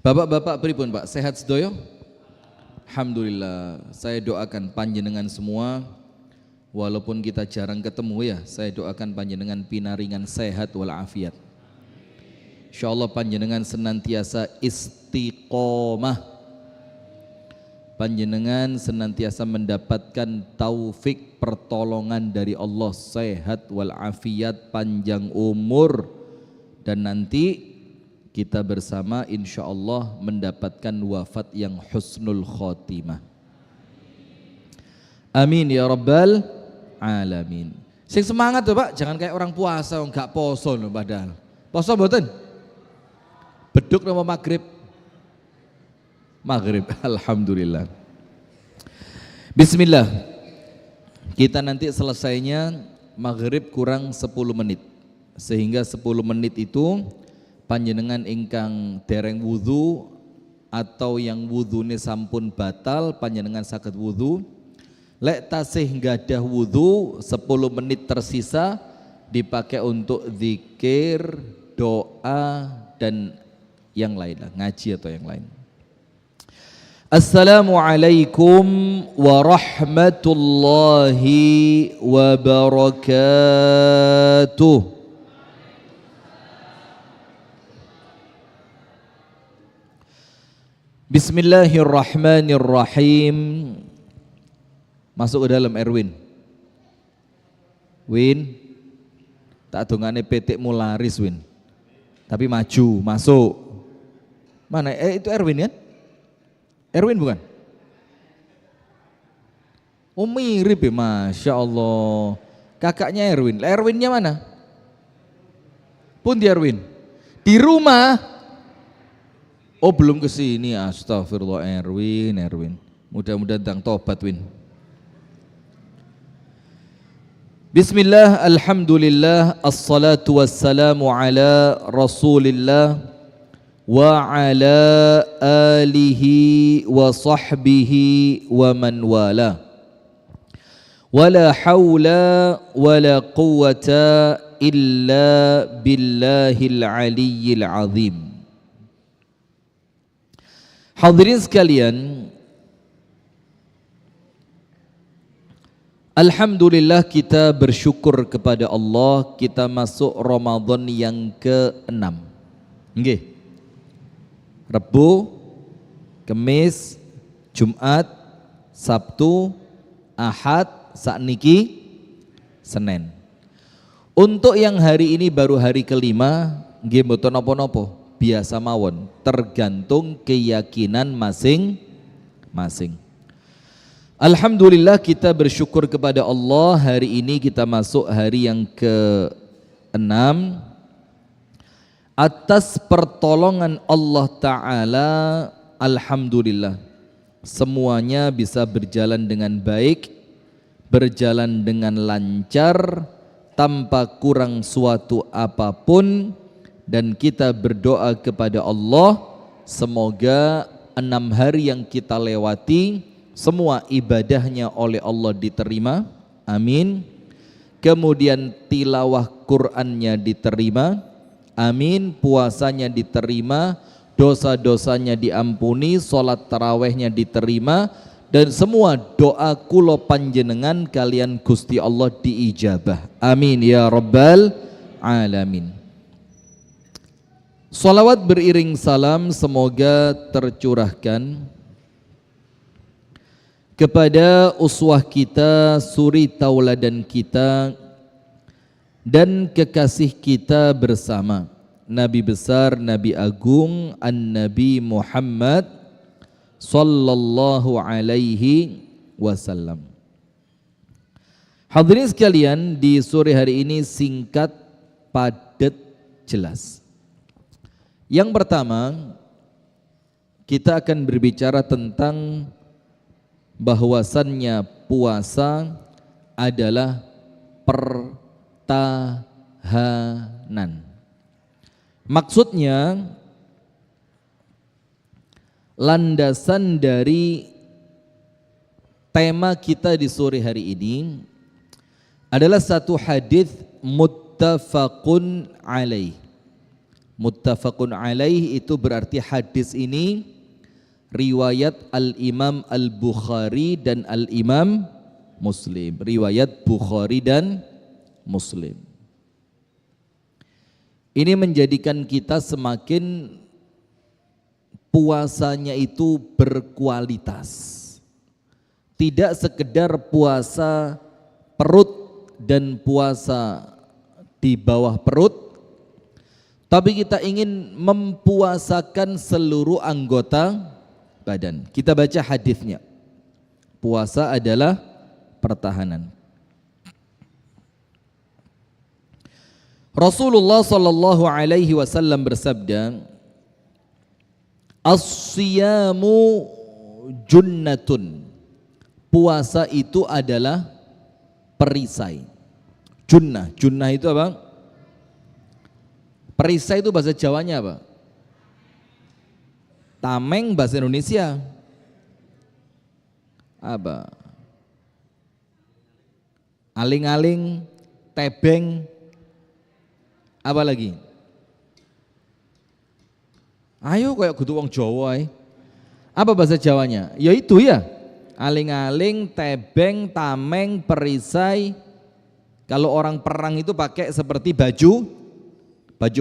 Bapak-bapak pripun Pak, sehat sedoyo? Alhamdulillah, saya doakan panjenengan semua, walaupun kita jarang ketemu ya, saya doakan panjenengan pinaringan sehat walafiat. Insyaallah panjenengan senantiasa istiqomah, panjenengan senantiasa mendapatkan taufik pertolongan dari Allah, sehat walafiat, panjang umur, dan nanti kita bersama insyaallah mendapatkan wafat yang husnul khotimah. Amin ya rabbal alamin. Sing semangat tuh Pak, jangan kayak orang puasa enggak poso loh padahal. Poso mboten? Beduk nama maghrib. Maghrib, alhamdulillah. Bismillah. Kita nanti selesainya maghrib kurang 10 menit. Sehingga 10 menit itu panjenengan ingkang dereng wudu atau yang wudune sampun batal panjenengan saged wudu. Lek tasih gadah wudu 10 menit tersisa dipakai untuk zikir, doa dan yang lain lah, ngaji atau yang lain. Assalamualaikum warahmatullahi wabarakatuh. Bismillahirrahmanirrahim. Masuk ke dalam Erwin. Win, tak dongane petik mularis Win. Tapi maju, masuk. Mana? Itu Erwin kan? Erwin bukan? Oh mirip ya, Masya Allah. Kakaknya Erwin. Erwinnya mana? Pun di Erwin. Di rumah. Oh belum kesini, astagfirullah. Erwin. Mudah-mudahan tang tobat Win. Bismillah, alhamdulillah, assalatu wassalamu ala rasulillah wa ala alihi wa sahbihi wa man wala. Wala hawla wala quwwata illa billahil aliyyil azim. Hadirin sekalian, alhamdulillah kita bersyukur kepada Allah, kita masuk Ramadan yang ke-6. Nggih. Rabu, Kamis, Jumat, Sabtu, Ahad, sakniki Senin. Untuk yang hari ini baru hari kelima, nggih mboten napa-napa. Biasa mawon, tergantung keyakinan masing-masing. Alhamdulillah kita bersyukur kepada Allah, hari ini kita masuk hari yang ke-6 atas pertolongan Allah Ta'ala. Alhamdulillah semuanya bisa berjalan dengan baik, berjalan dengan lancar, tanpa kurang suatu apapun. Dan kita berdoa kepada Allah semoga 6 hari yang kita lewati semua ibadahnya oleh Allah diterima, amin. Kemudian tilawah Qur'annya diterima, amin. Puasanya diterima, dosa-dosanya diampuni, sholat tarawehnya diterima, dan semua doa kulo panjenengan kalian Gusti Allah diijabah, amin ya rabbal alamin. Salawat beriring salam semoga tercurahkan kepada uswah kita, suri tauladan kita, dan kekasih kita bersama, Nabi besar, Nabi agung, An-Nabi Muhammad sallallahu alaihi wasallam. Hadirin sekalian, di sore hari ini singkat, padat, jelas. Yang pertama, kita akan berbicara tentang bahwasannya puasa adalah pertahanan. Maksudnya landasan dari tema kita di sore hari ini adalah satu hadis muttafaqun alaih, Muttafaqun alaih itu berarti hadis ini riwayat Al-Imam Al-Bukhari dan Al-Imam Muslim. Riwayat Bukhari dan Muslim. Ini menjadikan kita semakin puasanya itu berkualitas. Tidak sekedar puasa perut dan puasa di bawah perut, tapi kita ingin mempuasakan seluruh anggota badan. Kita baca hadisnya. Puasa adalah pertahanan. Rasulullah sallallahu alaihi wasallam bersabda, "As-siyamu junnatun." Puasa itu adalah perisai. Junnah, junnah itu apa? Perisai itu bahasa Jawanya apa? Tameng bahasa Indonesia apa? Aling-aling, tebeng, apa lagi? Ayo kayak kudu wong Jawa. Apa bahasa Jawanya? Ya itu ya. Aling-aling, tebeng, tameng, perisai. Kalau orang perang itu pakai seperti baju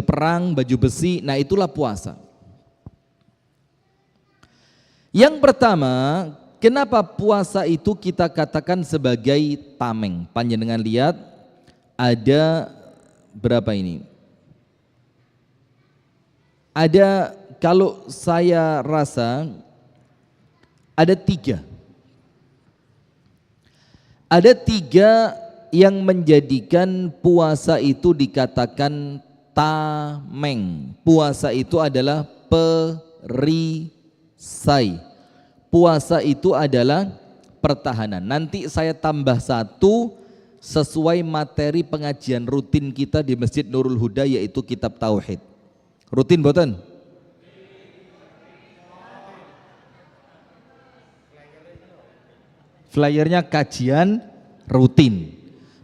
perang, baju besi. Nah itulah puasa. Yang pertama, kenapa puasa itu kita katakan sebagai tameng? Panjenengan lihat ada berapa ini? Ada, kalau saya rasa ada tiga. Ada tiga yang menjadikan puasa itu dikatakan tameng. Puasa itu adalah perisai. Puasa itu adalah pertahanan. Nanti saya tambah satu sesuai materi pengajian rutin kita di Masjid Nurul Huda, yaitu kitab Tauhid. Rutin boten? Flyernya kajian rutin.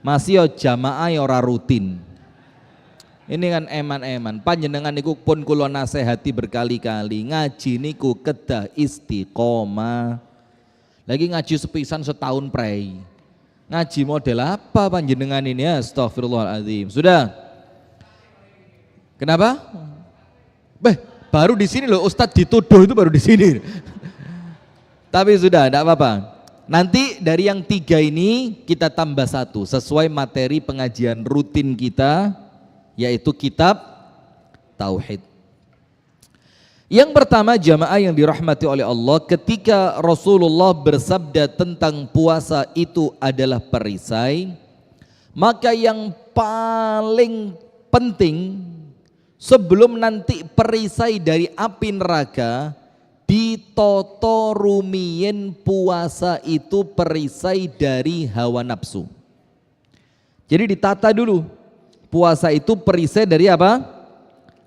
Masih yo jamaah yo ora rutin. Ini kan eman-eman. Panjenengan niku pun kula nasihati berkali-kali, ngaji niku kedah istiqomah. Lagi ngaji sepisan setahun prei. Ngaji model apa panjenengan ini ya? Astagfirullahaladzim. Sudah? Kenapa? Baru di sini loh Ustadz dituduh itu baru di sini. Tapi sudah, tidak apa-apa. Nanti dari yang tiga ini kita tambah satu sesuai materi pengajian rutin kita, yaitu kitab Tauhid. Yang pertama jamaah yang dirahmati oleh Allah, ketika Rasulullah bersabda tentang puasa itu adalah perisai, maka yang paling penting sebelum nanti perisai dari api neraka, ditoto rumien puasa itu perisai dari hawa nafsu. Jadi ditata dulu, puasa itu perisai dari apa?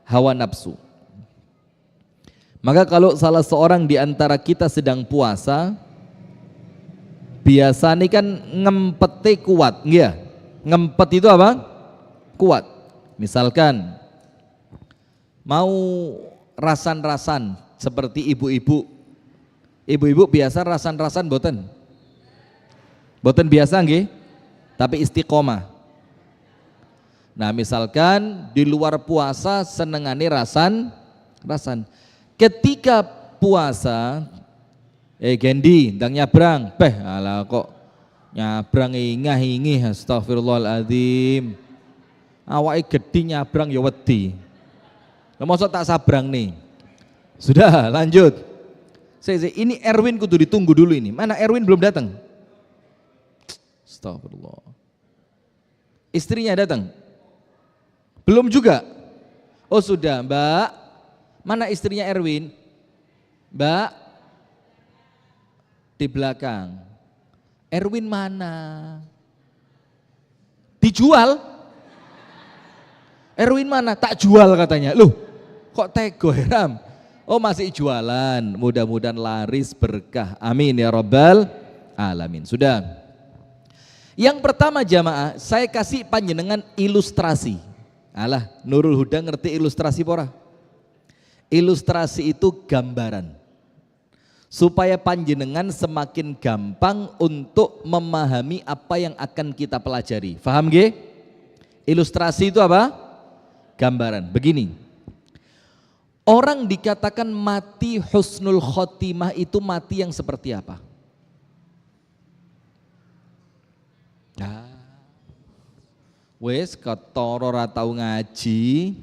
Hawa nafsu. Maka kalau salah seorang di antara kita sedang puasa, biasanya kan ngempetnya kuat, ya? Ngempet itu apa? Kuat. Misalkan mau rasan-rasan seperti ibu-ibu. Ibu-ibu biasa rasan-rasan boten? Boten biasa nggih? Tapi istiqomah. Nah, misalkan di luar puasa senengane rasan. Ketika puasa, Gendi, ndang nyabrang, alah kok nyabrang ingah-ingih, astagfirullahaladzim. Awake gedhi nyabrang ya wedi. Lah mosok tak sabrang nih. Sudah, lanjut. Ini Erwin kudu ditunggu dulu ini. Mana Erwin belum datang? Astagfirullah. Istrinya datang? Belum juga? Oh sudah, Mbak. Mana istrinya Erwin? Mbak, di belakang. Erwin mana? Dijual? Erwin mana? Tak jual katanya. Loh, kok tego Heram? Oh masih jualan, mudah-mudahan laris berkah. Amin ya rabbal alamin. Sudah. Yang pertama jamaah, saya kasih panjenengan ilustrasi. Alah, Nurul Huda ngerti ilustrasi pora? Ilustrasi itu gambaran. Supaya panjenengan semakin gampang untuk memahami apa yang akan kita pelajari. Faham nggih? Ilustrasi itu apa? Gambaran. Begini. Orang dikatakan mati husnul khotimah itu mati yang seperti apa? Wes ketara ora tau ngaji.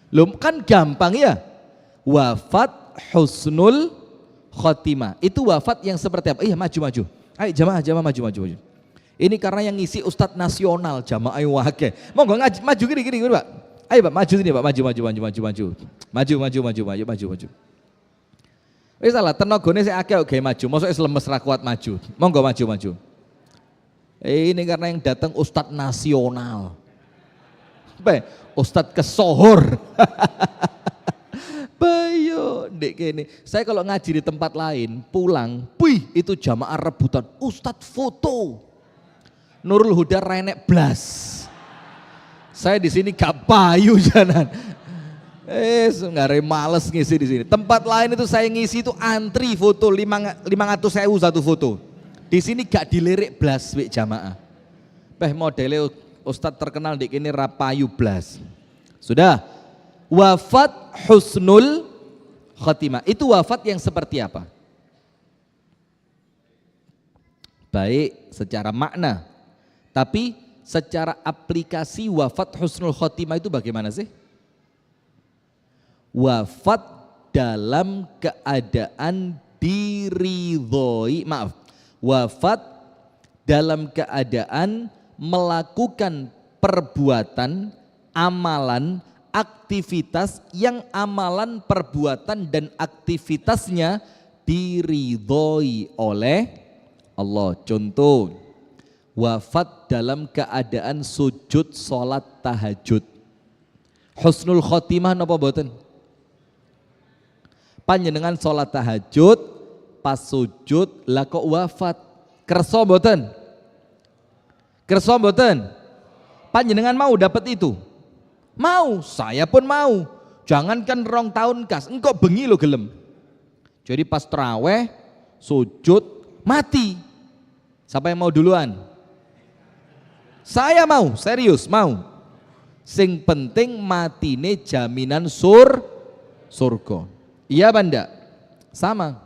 Lho kan gampang ya. Wafat husnul khotimah. Itu wafat yang seperti apa? Iya maju. Ayo jamaah maju. Ini karena yang ngisi Ustadz nasional jamaah wake. Monggo ngaji maju gini Pak. Ayo Pak maju sini Pak, maju. Wis salah tenagane sik akeh oke maju. Mosok lemes ra kuat maju. Monggo maju. Ini karena yang datang Ustadz nasional. Ustadz kesohor. Bayo, dek gini. Saya kalau ngaji di tempat lain, pulang, itu jamaah rebutan. Ustadz foto. Nurul Huda renek blas. Saya di sini gak payu jalan. Ngare males ngisi di sini. Tempat lain itu saya ngisi itu antri foto 500.000 satu foto. Di sini gak dilirik blas wik jamaah. Modelnya Ustadz terkenal di kini rapayu blas. Sudah. Wafat husnul khotimah. Itu wafat yang seperti apa? Baik secara makna. Tapi secara aplikasi wafat husnul khotimah itu bagaimana sih? Wafat dalam keadaan wafat dalam keadaan melakukan perbuatan, amalan, aktivitas yang amalan, perbuatan dan aktivitasnya diridhoi oleh Allah. Contoh, wafat dalam keadaan sujud sholat tahajud. Husnul khotimah napa mboten? Panjenengan sholat tahajud pas sujud lah kok wafat. Kersa mboten? Kersa mboten? Panjenengan mau dapat itu? Mau, saya pun mau. Jangankan 2 tahun kas, engkau bengi lo gelem. Jadi pas terawih, sujud, mati. Siapa yang mau duluan? Saya mau, serius mau. Sing penting matine jaminan surga. Iya banda? Sama.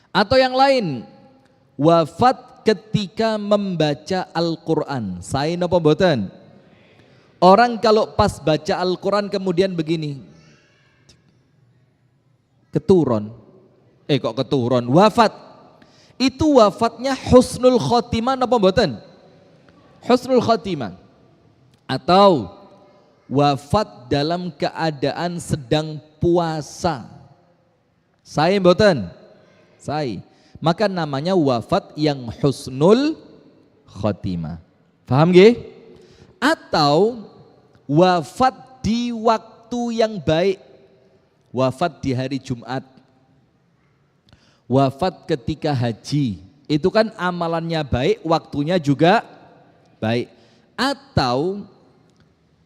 Atau yang lain, wafat ketika membaca Al-Quran. Saya napa mboten? Orang kalau pas baca Al-Quran kemudian begini, keturun, kok keturun, wafat. Itu wafatnya husnul khotimah napa mboten? Husnul khotimah. Atau wafat dalam keadaan sedang puasa. Saya mboten? Saya. Maka namanya wafat yang husnul khotimah. Paham nggih? Atau wafat di waktu yang baik. Wafat di hari Jumat. Wafat ketika haji. Itu kan amalannya baik, waktunya juga baik. Atau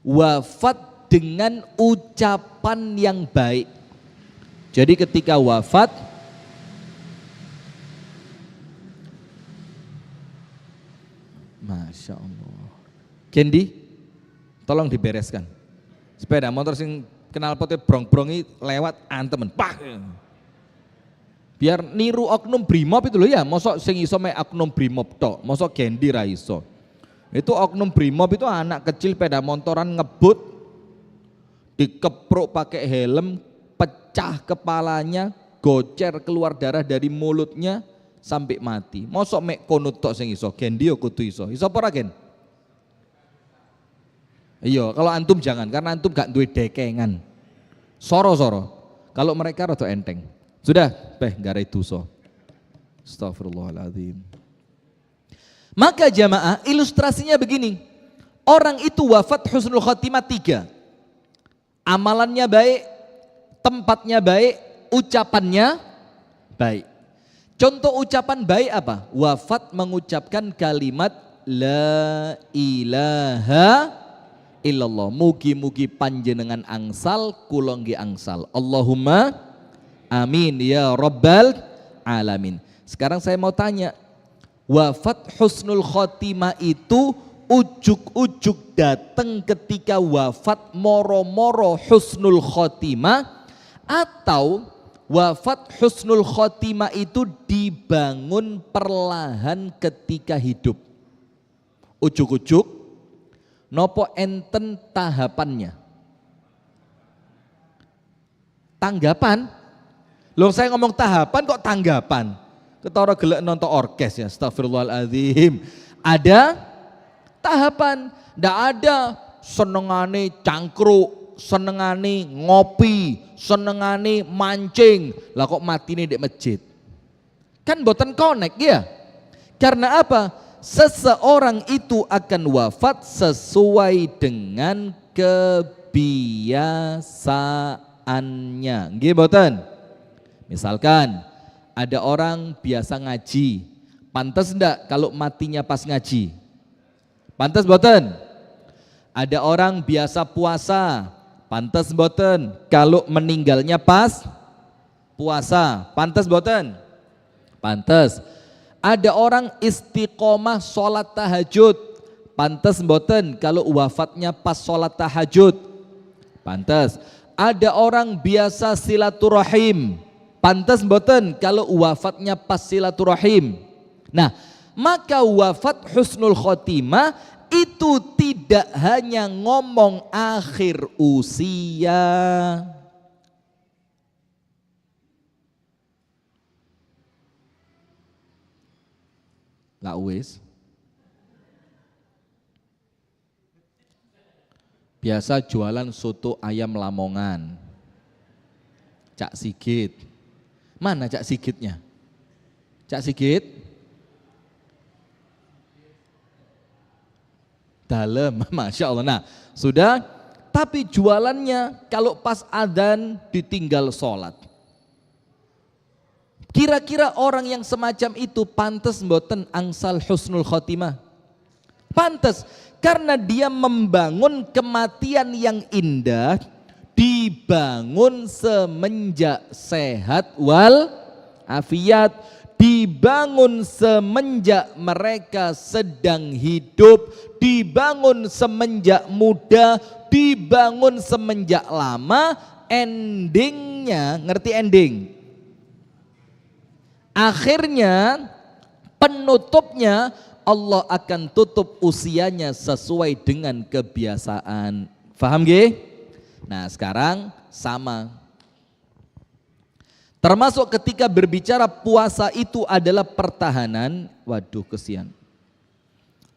wafat dengan ucapan yang baik. Jadi ketika wafat, Masya Allah. Kendi, tolong dibereskan. Sepeda motor sing kenal potnya brong-brongi lewat antemen. Pak. Biar niru oknum brimob itu loh ya. Mosok sing iso mek oknum brimob tok. Mosok Kendi ra iso. Itu oknum brimob itu anak kecil peda motoran ngebut, dikepruk pakai helm, pecah kepalanya, gocer keluar darah dari mulutnya sampai mati. Mosok mek kono tok sing iso. Kendi yo kudu iso. Iso apa ora, Ken? Iya, kalau antum jangan karena antum gak duwe dekengan. Soro-soro. Kalau mereka rada enteng. Sudah, garai dosa. Astagfirullahaladzim. Maka jamaah ilustrasinya begini. Orang itu wafat husnul khotimah 3. Amalannya baik, tempatnya baik, ucapannya baik. Contoh ucapan baik apa? Wafat mengucapkan kalimat La ilaha illallah. Mugi-mugi panjenengan angsal, kula nggih angsal. Allahumma amin ya rabbal alamin. Sekarang saya mau tanya, wafat husnul khotimah itu ujuk-ujuk datang ketika wafat moro-moro husnul khotimah, atau wafat husnul khotimah itu dibangun perlahan ketika hidup? Ujuk-ujuk nopo enten tahapannya? Tanggapan? Loh, saya ngomong tahapan kok tanggapan? Ketara gelek nonton orkes ya, astagfirullahaladzim. Ada tahapan, ndak ada senengane cangkruk, senengane ngopi, senengane mancing. Lah kok matine di masjid? Kan boten connect ya. Karena apa? Seseorang itu akan wafat sesuai dengan kebiasaannya. Nggih boten? Misalkan ada orang biasa ngaji, pantas enggak kalau matinya pas ngaji? Pantas boten? Ada orang biasa puasa, pantas boten kalau meninggalnya pas puasa? Pantas boten? Pantas. Ada orang istiqomah sholat tahajud, pantas boten kalau wafatnya pas sholat tahajud? Pantas. Ada orang biasa silaturahim, pantas boten kalau wafatnya pas silaturahim? Nah, maka wafat husnul khotimah itu tidak hanya ngomong akhir usia. Lah wis. Biasa jualan soto ayam Lamongan. Cak Sigit. Mana Cak Sigitnya? Cak Sigit? Dalem, Masya Allah. Nah, sudah, tapi jualannya kalau pas adzan ditinggal sholat. Kira-kira orang yang semacam itu pantas mboten angsal husnul khotimah? Pantas, karena dia membangun kematian yang indah, dibangun semenjak sehat wal afiat, dibangun semenjak mereka sedang hidup, dibangun semenjak muda, dibangun semenjak lama. Endingnya, ngerti ending? Akhirnya, penutupnya Allah akan tutup usianya sesuai dengan kebiasaan. Faham nggih? Nah, sekarang sama. Termasuk ketika berbicara puasa itu adalah pertahanan. Waduh, kesian.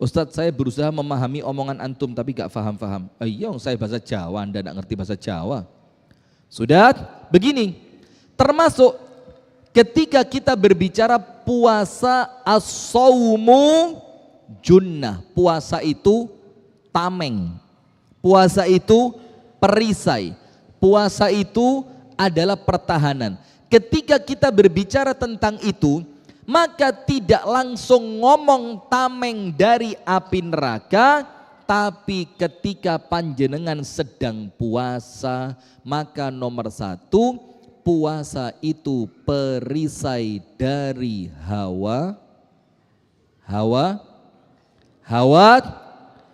Ustadz, saya berusaha memahami omongan antum tapi gak faham-faham. Iya, saya bahasa Jawa, Anda gak ngerti bahasa Jawa. Sudah, begini. Termasuk ketika kita berbicara puasa as-saumu junnah, puasa itu tameng, puasa itu perisai, puasa itu adalah pertahanan. Ketika kita berbicara tentang itu, maka tidak langsung ngomong tameng dari api neraka, tapi ketika panjenengan sedang puasa, maka nomor satu, puasa itu perisai dari hawa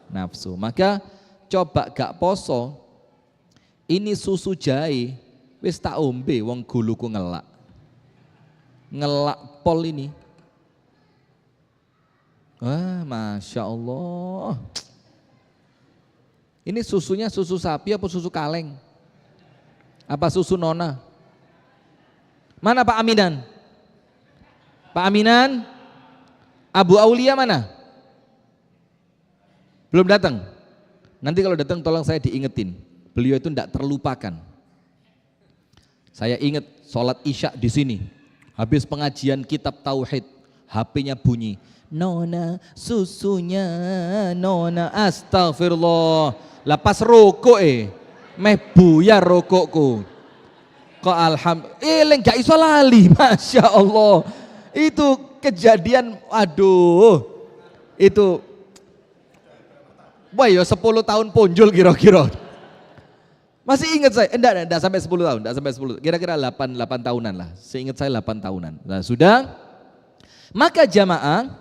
nafsu. Maka coba gak poso, ini susu jahe wis tak ombe wong guluku ngelak pol ini. Wah, Masya Allah. Ini susunya susu sapi apa susu kaleng? Apa susu nona? Mana Pak Aminan? Pak Aminan? Abu Aulia mana? Belum datang? Nanti kalau datang tolong saya diingetin. Beliau itu tidak terlupakan. Saya ingat sholat isya di sini. Habis pengajian kitab tauhid, HP-nya bunyi. Nona, susunya nona, astagfirullah. Lepas rokok meh buyar rokokku. Kok alhamdulillah gak iso lali, Masya Allah. Itu kejadian, aduh, itu Wah ya 10 tahun punjul kira-kira. Masih ingat saya, enggak sampai 10 tahun, enggak sampai 10, kira-kira 8 tahunan lah. Seingat saya 8 tahunan. Nah sudah, maka jamaah,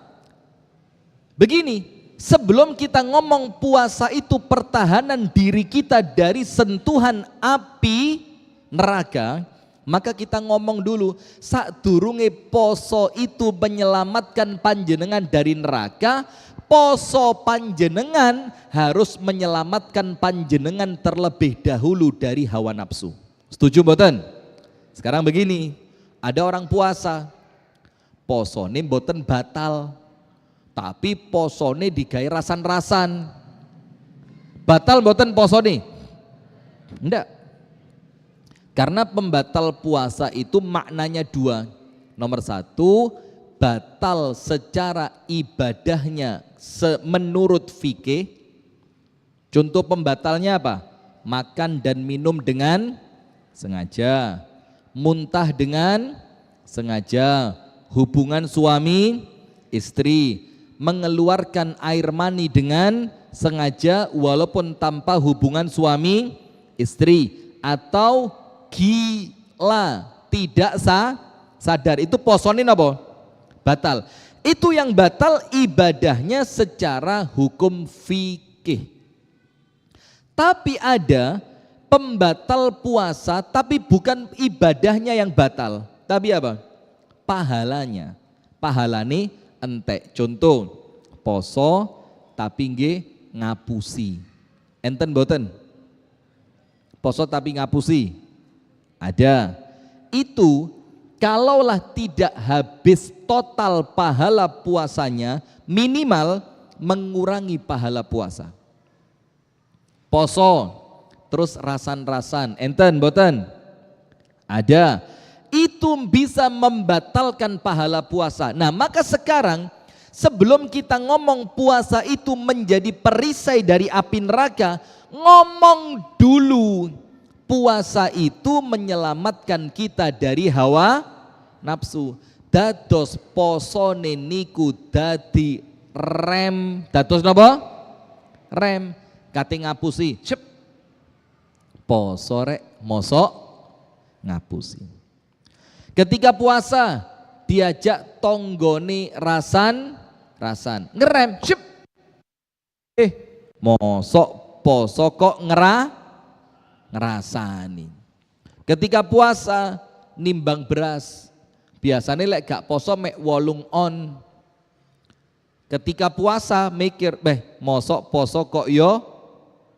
begini, sebelum kita ngomong puasa itu pertahanan diri kita dari sentuhan api neraka, maka kita ngomong dulu, sadurunge poso itu menyelamatkan panjenengan dari neraka, poso panjenengan harus menyelamatkan panjenengan terlebih dahulu dari hawa nafsu. Setuju mboten? Sekarang begini, ada orang puasa, posone mboten batal, tapi posone digawe rasan-rasan. Batal mboten posone? Enggak. Karena pembatal puasa itu maknanya dua. Nomor satu, batal secara ibadahnya menurut fikih. Contoh pembatalnya apa? Makan dan minum dengan sengaja, muntah dengan sengaja, hubungan suami istri, mengeluarkan air mani dengan sengaja walaupun tanpa hubungan suami istri, atau gila tidak sadar, itu posonin apa? Batal. Itu yang batal ibadahnya secara hukum fikih. Tapi ada pembatal puasa tapi bukan ibadahnya yang batal, tapi apa? Pahalanya. Pahalane entek. Contoh, poso tapi nggih ngapusi. Enten boten? Poso tapi ngapusi. Ada. Itu kalaulah tidak habis total pahala puasanya, minimal mengurangi pahala puasa. Poso terus rasan-rasan, enten boten? Ada. Itu bisa membatalkan pahala puasa. Nah maka sekarang sebelum kita ngomong puasa itu menjadi perisai dari api neraka, ngomong dulu puasa itu menyelamatkan kita dari hawa nafsu. Dados posone niku dadi rem. Dados napa? Rem. Kate ngapusi. Cep. Poso rek mosok ngapusi. Ketika puasa diajak tonggone rasan ngerem. Cep. Mosok poso kok ngerasani. Ketika puasa nimbang beras, biasanya lek gak poso mek 8 on. Ketika puasa mikir, mosok poso kok yo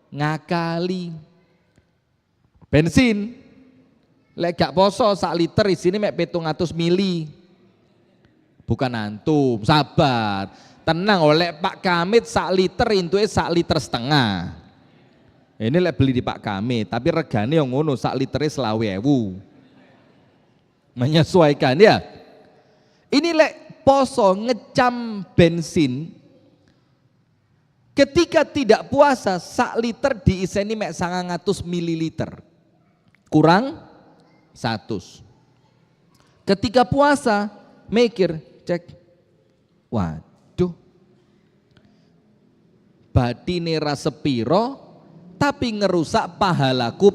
ngakali. Bensin lek gak poso sak liter isine mek 700 mili. Bukan antum, sabar. Tenang oleh Pak Kamit sak liter intuke sak liter setengah. Ini lek beli di Pak Kami, tapi regane yang ngono sak litere 20.000. Menyesuaikan ya. Ini lek poso ngecam bensin, ketika tidak puasa sak liter diiseni mek 900 ml. Kurang 100. Ketika puasa mikir, cek. Waduh. Batine ra sepiro tapi ngerusak pahalaku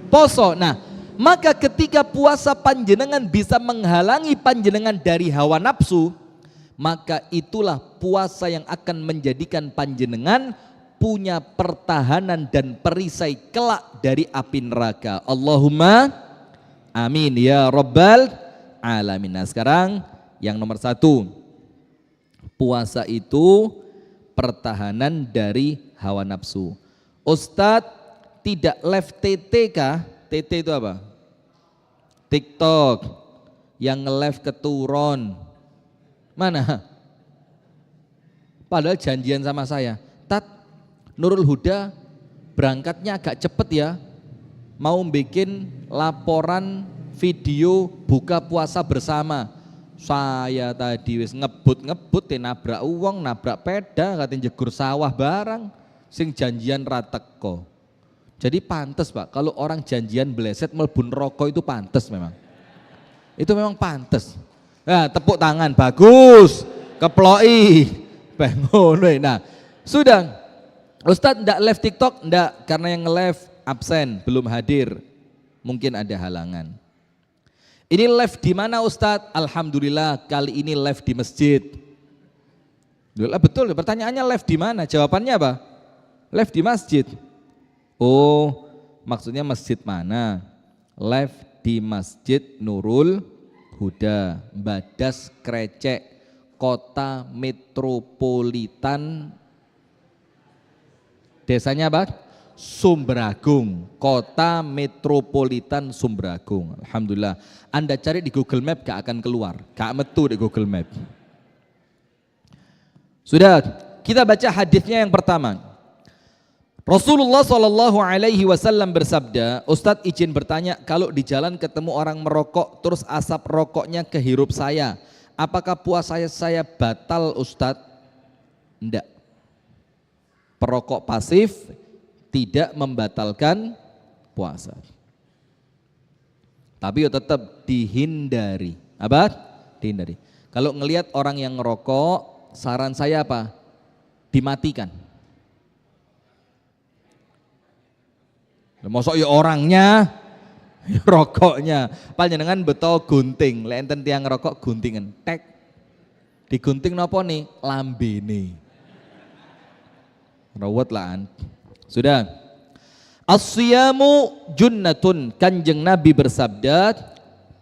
poso. Nah, maka ketika puasa panjenengan bisa menghalangi panjenengan dari hawa nafsu, maka itulah puasa yang akan menjadikan panjenengan punya pertahanan dan perisai kelak dari api neraka. Allahumma amin ya rabbal alamin. Nah, sekarang yang nomor 1, puasa itu pertahanan dari hawa nafsu. Ustadz tidak live TT kah? TT itu apa? TikTok yang nge-live keturun. Mana? Padahal janjian sama saya, Tat, Nurul Huda berangkatnya agak cepet ya, mau bikin laporan video buka puasa bersama. Saya tadi wis ngebut nabrak uang, nabrak peda, katanya jegur sawah barang, sing janjian rateko. Jadi pantas Pak, kalau orang janjian bleset melbun rokok itu pantas memang. Itu memang pantas. Nah, tepuk tangan, bagus, keploi, bangun. Nah, sudah. Ustadz ndak live TikTok? Ndak, karena yang nge-live absen, belum hadir. Mungkin ada halangan. Ini live di mana Ustadz? Alhamdulillah kali ini live di masjid. Betul, pertanyaannya live di mana? Jawabannya apa? Live di masjid. Oh, maksudnya masjid mana? Live di Masjid Nurul Huda, Badas Krecek, Kota Metropolitan. Desanya apa? Sumberagung, Kota Metropolitan Sumberagung. Alhamdulillah. Anda cari di Google Map gak akan keluar, gak metu di Google Map. Sudah, kita baca hadisnya yang pertama. Rasulullah SAW bersabda, Ustadz izin bertanya, kalau di jalan ketemu orang merokok terus asap rokoknya kehirup saya, apakah puasa saya batal Ustadz? Enggak. Perokok pasif tidak membatalkan puasa. Tapi tetap dihindari. Apa? Dihindari. Kalau ngelihat orang yang ngerokok, saran saya apa? Dimatikan. Mosok ya orangnya, ya rokoknya. Panjenengan betul gunting, lek enten tiyang ngerokok guntingan, tek. Digunting napa nih? Lambene. Rawat lah. Sudah. As-siyamu junnatun, Kanjeng Nabi bersabda,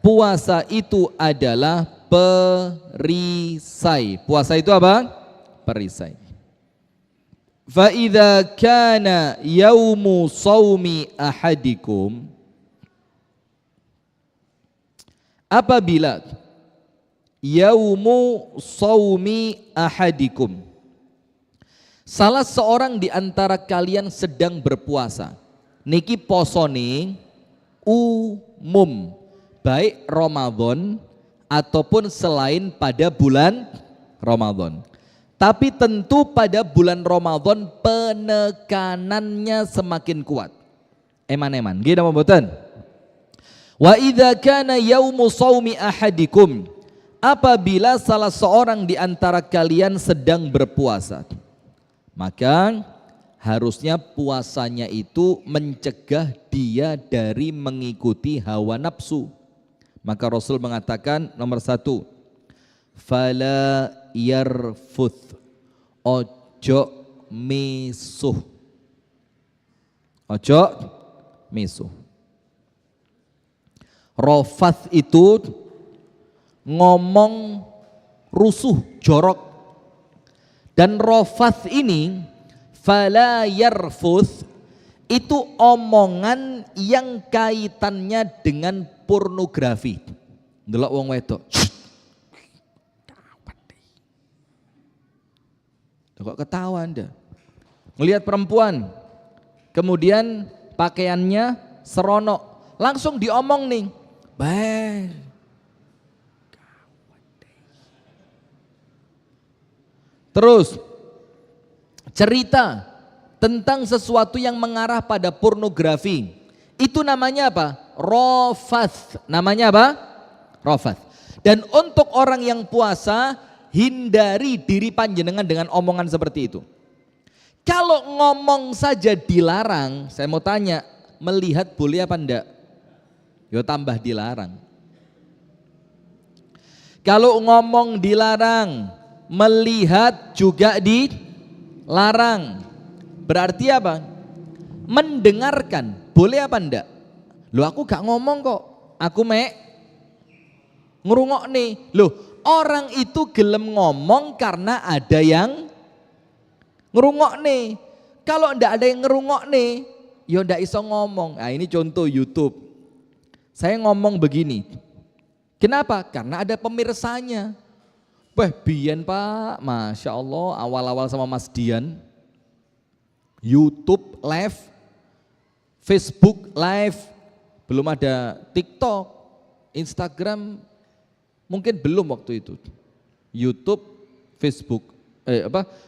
puasa itu adalah perisai. Puasa itu apa? Perisai. Fa idza kana yaumu shaumi ahadikum, apabila yaumu shaumi ahadikum, salah seorang di antara kalian sedang berpuasa. Niki posone umum, baik Ramadan ataupun selain pada bulan Ramadan. Tapi tentu pada bulan Ramadan penekanannya semakin kuat. Eman-eman, nggih napa mboten? Wa idza kana yaumu shaumi ahadikum, apabila salah seorang di antara kalian sedang berpuasa, maka harusnya puasanya itu mencegah dia dari mengikuti hawa nafsu. Maka Rasul mengatakan nomor 1, fala yarfuth, ojo misuh. Ojo misuh. Rofath itu ngomong rusuh, jorok. Dan rofath ini fala yarfuth itu omongan yang kaitannya dengan pornografi. Ndelok wong wedok. Kok ketawa Anda? Ngelihat perempuan, kemudian pakaiannya seronok, langsung diomong nih, baik. Terus cerita tentang sesuatu yang mengarah pada pornografi, itu namanya apa? Rofath. Namanya apa? Rofath. Dan untuk orang yang puasa, hindari diri panjenengan dengan omongan seperti itu. Kalau ngomong saja dilarang, saya mau tanya, melihat boleh apa enggak? Yo tambah dilarang. Kalau ngomong dilarang, melihat juga dilarang. Berarti apa? Mendengarkan, boleh apa enggak? Loh aku gak ngomong kok, aku ngerungok nih. Loh, orang itu gelem ngomong karena ada yang ngerungok nih. Kalau ndak ada yang ngerungok nih, ya ndak iso ngomong. Nah ini contoh YouTube. Saya ngomong begini. Kenapa? Karena ada pemirsanya. Wah biyen Pak, Masya Allah, awal-awal sama Mas Dian, YouTube live, Facebook live, belum ada TikTok, Instagram, mungkin belum waktu itu. YouTube, Facebook,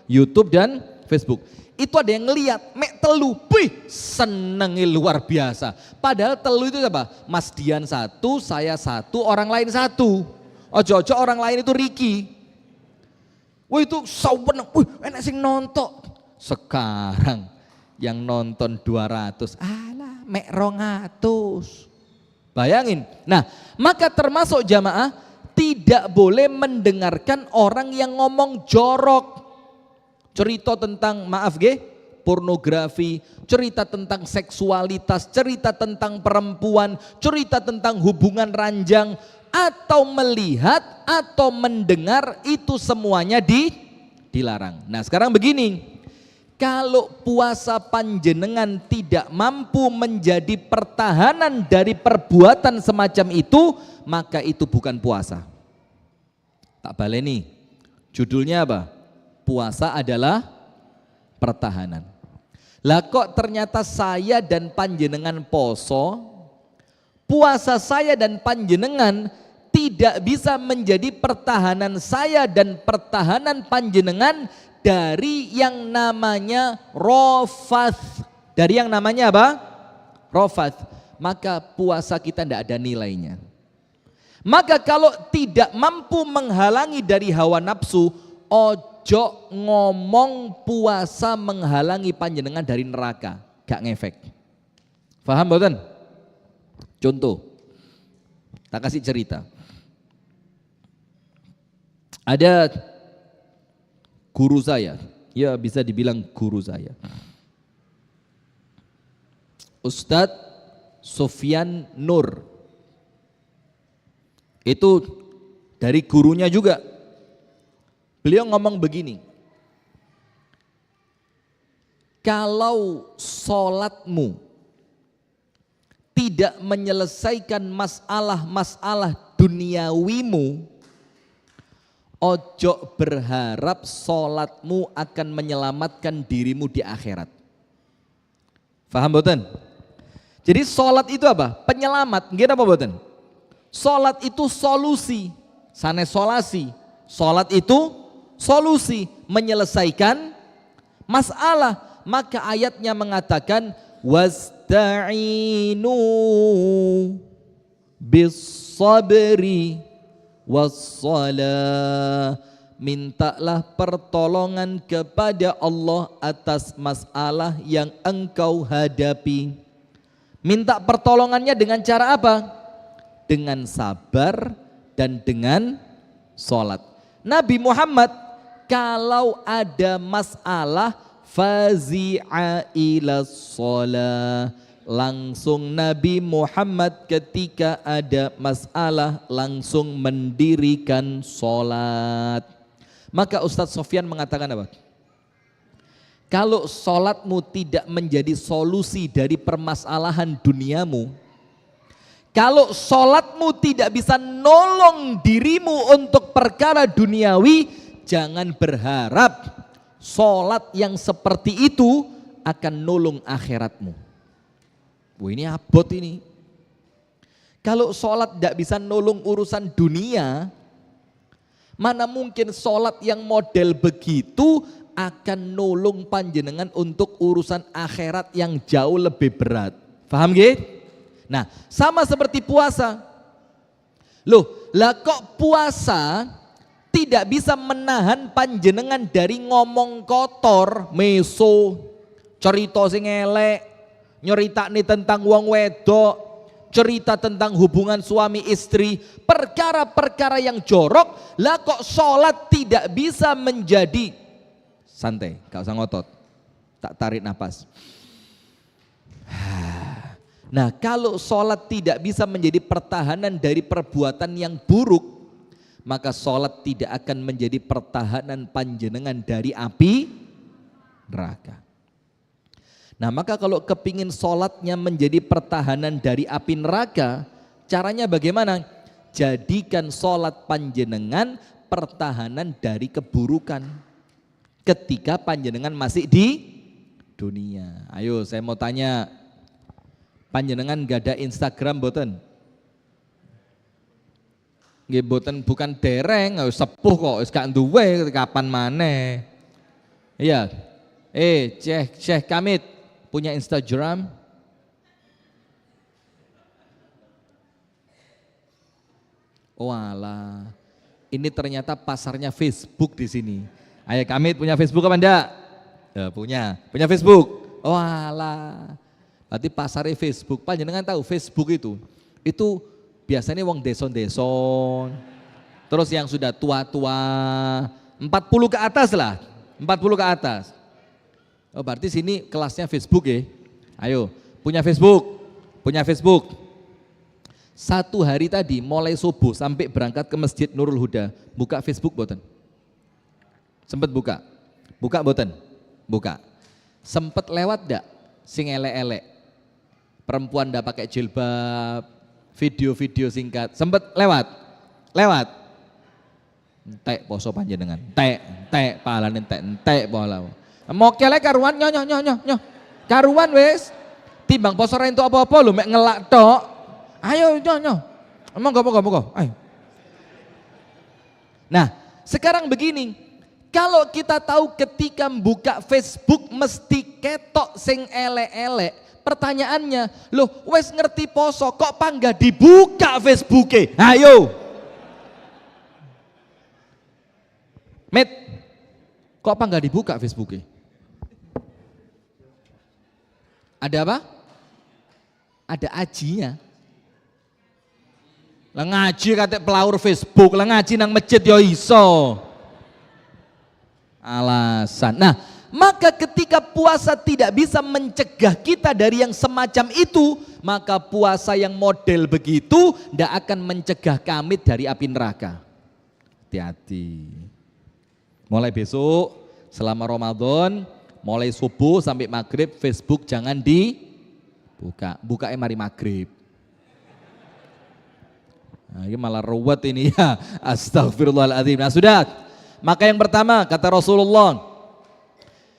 YouTube dan Facebook. Itu ada yang ngeliat, mek telu, wih senengi luar biasa. Padahal telu itu apa? Mas Dian 1, saya 1, orang lain 1. Ojo-ojo orang lain itu Ricky. Wih itu sawen, wih enak sing nonton. Sekarang yang nonton 200, alah mek 200. Bayangin. Nah, maka termasuk jamaah tidak boleh mendengarkan orang yang ngomong jorok. Cerita tentang, maaf ge, pornografi, cerita tentang seksualitas, cerita tentang perempuan, cerita tentang hubungan ranjang, atau melihat atau mendengar, itu semuanya dilarang. Nah sekarang begini, kalau puasa panjenengan tidak mampu menjadi pertahanan dari perbuatan semacam itu, maka itu bukan puasa. Tak baleni, judulnya apa? Puasa adalah pertahanan. Lah kok ternyata saya dan panjenengan poso, puasa saya dan panjenengan tidak bisa menjadi pertahanan saya dan pertahanan panjenengan dari yang namanya rofath. Dari yang namanya apa? Rofath. Maka puasa kita tidak ada nilainya. Maka kalau tidak mampu menghalangi dari hawa nafsu, ojo ngomong puasa menghalangi panjenengan dari neraka, gak ngefek. Paham boten? Contoh, tak kasih cerita. Ada guru saya, ya bisa dibilang guru saya, Ustadz Sofyan Nur. Itu dari gurunya juga. Beliau ngomong begini, kalau sholatmu tidak menyelesaikan masalah-masalah duniawimu, ojo berharap sholatmu akan menyelamatkan dirimu di akhirat. Faham boten? Jadi sholat itu apa? Penyelamat. Nggih apa boten? Sholat itu solusi, sanes solasi. Sholat itu solusi, menyelesaikan masalah. Maka ayatnya mengatakan wasta'inu bis sabri wassalah, mintalah pertolongan kepada Allah atas masalah yang engkau hadapi. Minta pertolongannya dengan cara apa? Dengan sabar dan dengan sholat. Nabi Muhammad kalau ada masalah fazi'a ila sholah, langsung Nabi Muhammad ketika ada masalah langsung mendirikan sholat. Maka Ustadz Sofyan mengatakan apa? Kalau sholatmu tidak menjadi solusi dari permasalahan duniamu, kalau sholatmu tidak bisa nolong dirimu untuk perkara duniawi, jangan berharap sholat yang seperti itu akan nolong akhiratmu. Wah ini abot ini. Kalau sholat tidak bisa nolong urusan dunia, mana mungkin sholat yang model begitu akan nolong panjenengan untuk urusan akhirat yang jauh lebih berat. Paham gak? Nah sama seperti puasa. Loh lah kok puasa tidak bisa menahan panjenengan dari ngomong kotor, meso, cerita sing elek, nyerita nih tentang wong wedok, cerita tentang hubungan suami istri, perkara-perkara yang jorok. Lah kok sholat tidak bisa menjadi, santai, gak usah ngotot, tak tarik nafas. Nah kalau sholat tidak bisa menjadi pertahanan dari perbuatan yang buruk, maka sholat tidak akan menjadi pertahanan panjenengan dari api neraka. Nah maka kalau kepingin sholatnya menjadi pertahanan dari api neraka, caranya bagaimana? Jadikan sholat panjenengan pertahanan dari keburukan ketika panjenengan masih di dunia. Ayo saya mau tanya, panjenengan gak ada Instagram boten? Nggih boten, bukan dereng, sepuh kok, wis gak duwe kapan maneh. Iya. Syekh Kamit punya Instagram? Walah. Ini ternyata pasarnya Facebook di sini. Ayo Kamit punya Facebook apa enggak? Ya, punya Facebook. Walah. Berarti pasarnya Facebook. Panjenengan tahu Facebook itu biasanya wong deson-deson. Terus yang sudah tua-tua, 40 ke atas lah. 40 ke atas. Oh, berarti sini kelasnya Facebook ya. Ayo, punya Facebook. Punya Facebook. Satu hari tadi mulai subuh sampai berangkat ke Masjid Nurul Huda, buka Facebook boten? Sempet buka? Buka boten? Buka. Sempet lewat enggak sing elek-elek? Perempuan ndak pakai jilbab, video-video singkat. Sempet lewat? Lewat. Entek poso panjenengan. Entek pahalane entek pola. Mokelek karuan nyoh. Karuan wis. Timbang poso ra entuk apa-apa lho mek ngelak tok. Ayo nyoh. Monggo. Ayo. Nah, sekarang begini. Kalau kita tahu ketika buka Facebook mesti ketok sing elek-elek, pertanyaannya, loh wes ngerti poso kok panggah dibuka Facebooke? Ayo. Met, kok panggah dibuka Facebooke? Ada apa? Ada ajinya. Lah ngaji kate pelaur Facebook, lah ngaji nang masjid yo iso. Alasan. Nah, maka ketika puasa tidak bisa mencegah kita dari yang semacam itu, maka puasa yang model begitu tidak akan mencegah kami dari api neraka. Hati-hati. Mulai besok selama Ramadan, mulai subuh sampai maghrib Facebook jangan dibuka. Bukanya mari maghrib. Nah, ini malah ruwet ini ya. Astagfirullahaladzim. Nah sudah. Maka yang pertama kata Rasulullah,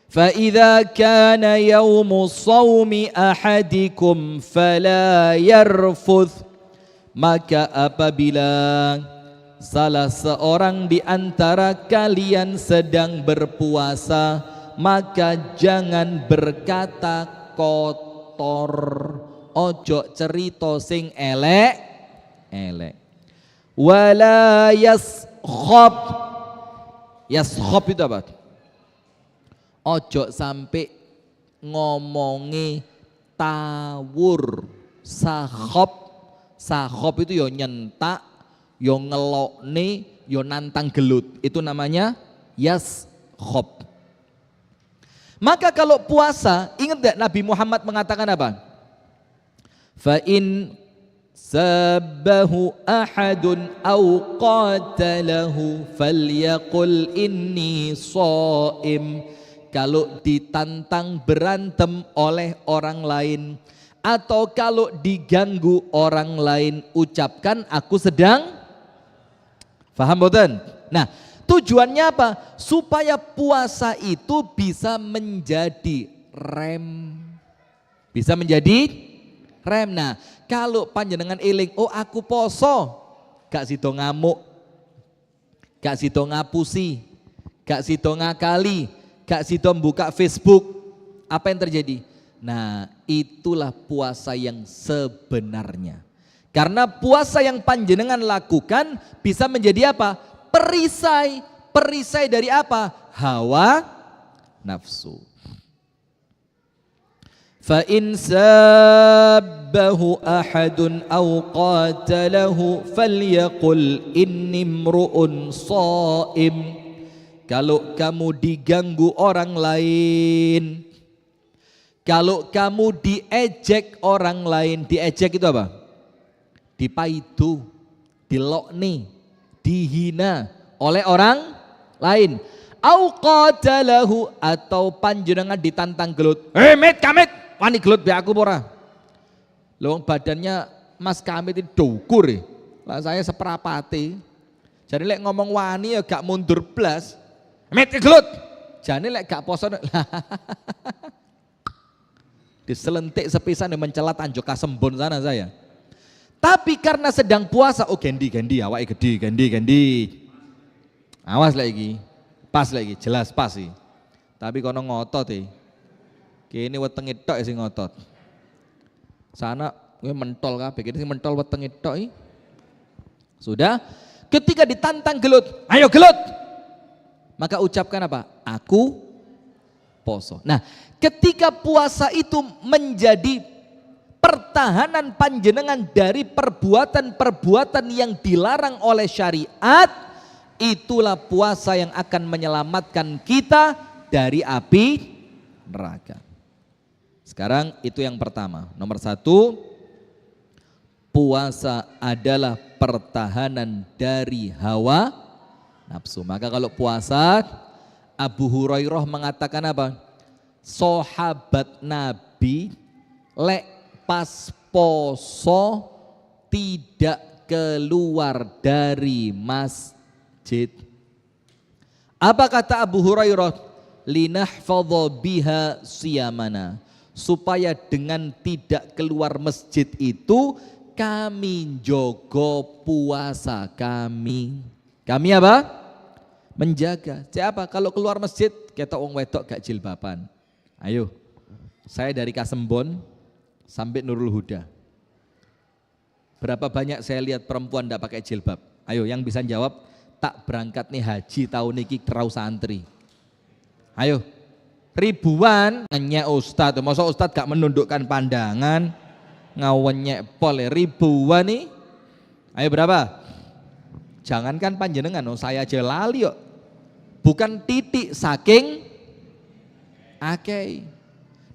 فَإِذَا كَانَ يَوْمُ صَوْمِ أَحَدِكُمْ فَلَا يَرْفُثْ. Maka apabila salah seorang di antara kalian sedang berpuasa, maka jangan berkata kotor. Ojo cerita sing elek. Wala yaskhab. Yaskhab itu apa? Ojo sampai ngomongi tawur. Sahab itu yo nyentak, yo ngelokne, yo nantang gelut. Itu namanya yaskhab. Maka kalau puasa, ingat enggak Nabi Muhammad mengatakan apa? Fa in sabbahu ahadun au qatalahu falyaqul inni shaim. Kalau ditantang berantem oleh orang lain atau kalau diganggu orang lain, ucapkan aku sedang. Paham boten? Nah, tujuannya apa? Supaya puasa itu bisa menjadi rem. Bisa menjadi rem. Nah, kalau panjenengan eling, oh aku poso, gak sido ngamuk, gak sido ngapusi, gak sido ngakali, gak sido buka Facebook, apa yang terjadi? Nah, itulah puasa yang sebenarnya. Karena puasa yang panjenengan lakukan bisa menjadi apa? Perisai. Perisai dari apa? Hawa nafsu. Fa in sabbahu ahadun aw qatalahu falyaqul inni imru'un shaim. Kalau kamu diganggu orang lain, kalau kamu diejek orang lain, diejek itu apa? Dipaidu, dilokni, dihina oleh orang lain. Au qatalahu, atau panjenengan ditantang gelut. Met kamet, wani gelut be aku ora. Lho badannya Mas Kamit itu dukur. Lah saya seperapati. Jadi lek ngomong wani ya gak mundur blas. Met gelut. Jane lek gak poso diselentik sepisan yang mencelat anjuk kasembon sana saya. Tapi karena sedang puasa, oh gendi awake gede, gendi. Awas lagi. Pas lagi, jelas pas sih. Tapi kono ngotot kini wetenge tok sing ngotot. Sana gue mentol kabeh, kene sing mentol wetenge tok. Sudah, ketika ditantang gelut, ayo gelut. Maka ucapkan apa? Aku poso. Nah, ketika puasa itu menjadi pertahanan panjenengan dari perbuatan-perbuatan yang dilarang oleh syariat, itulah puasa yang akan menyelamatkan kita dari api neraka. Sekarang itu yang pertama. Nomor 1, puasa adalah pertahanan dari hawa nafsu. Maka kalau puasa, Abu Hurairah mengatakan apa? Sahabat Nabi lek pas poso tidak keluar dari masjid. Apa kata Abu Hurairah? Linahfadha biha siyamana. Supaya dengan tidak keluar masjid itu kami jogo puasa kami. Kami apa? Menjaga. Siapa? Kalau keluar masjid kita wong wedok gak jilbaban. Ayo. Saya dari Kasembon sampai Nurul Huda. Berapa banyak saya lihat perempuan tidak pakai jilbab? Ayo yang bisa jawab, tak berangkat nih haji tahun ini kerau santri. Ayo, ribuan ngenyek ustadz, masa ustadz gak menundukkan pandangan, ngawenyek pol ribuan nih. Ayo berapa? Jangankan panjenengan, saya aja lali yuk. Bukan titik saking akei.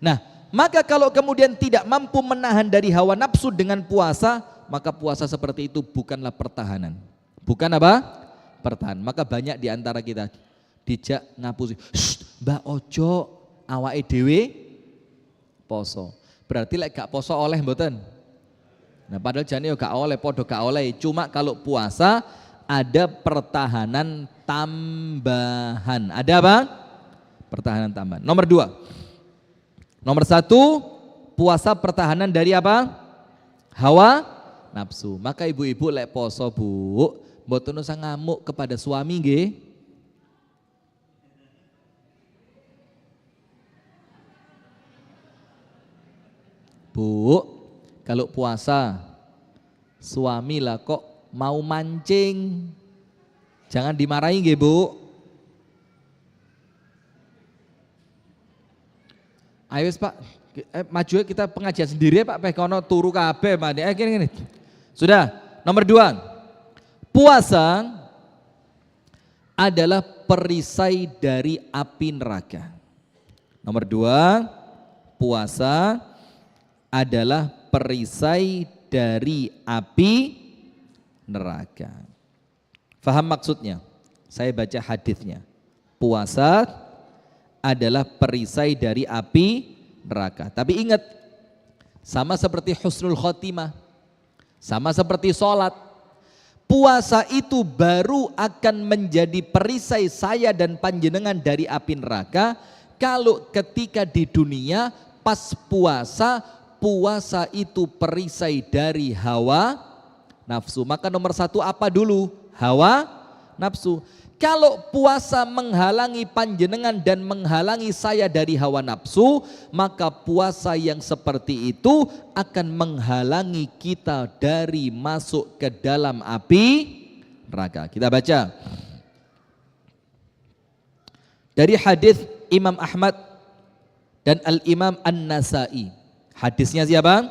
Nah, maka kalau kemudian tidak mampu menahan dari hawa nafsu dengan puasa, maka puasa seperti itu bukanlah pertahanan. Bukan apa? Pertahanan. Maka banyak di antara kita dijak ngapusi, Mbak Ojo awake dhewe poso. Berarti lek gak poso oleh mboten? Nah, padahal jane yo gak oleh, podo gak oleh. Cuma kalau puasa ada pertahanan tambahan. Ada apa? Pertahanan tambahan. Nomor 2. Nomor 1, puasa pertahanan dari apa? Hawa nafsu. Maka ibu-ibu lek poso, Bu, mboten usah ngamuk kepada suami nggih. Bu, kalau puasa suami lah kok mau mancing, jangan dimarahi nggih Bu. Ayo Pak, maju kita pengajian sendiri ya Pak, pekono turu kabeh Pak. Gini. Sudah, nomor 2. Puasa adalah perisai dari api neraka. Nomor 2, puasa adalah perisai dari api neraka. Faham maksudnya? Saya baca hadisnya. Puasa adalah perisai dari api neraka. Tapi ingat, sama seperti husnul khotimah, sama seperti sholat, puasa itu baru akan menjadi perisai saya dan panjenengan dari api neraka kalau ketika di dunia pas puasa, puasa itu perisai dari hawa nafsu. Maka nomor 1 apa dulu? Hawa nafsu. Kalau puasa menghalangi panjenengan dan menghalangi saya dari hawa nafsu, maka puasa yang seperti itu akan menghalangi kita dari masuk ke dalam api neraka. Kita baca dari hadis Imam Ahmad dan Al-Imam An-Nasai. Hadisnya siapa?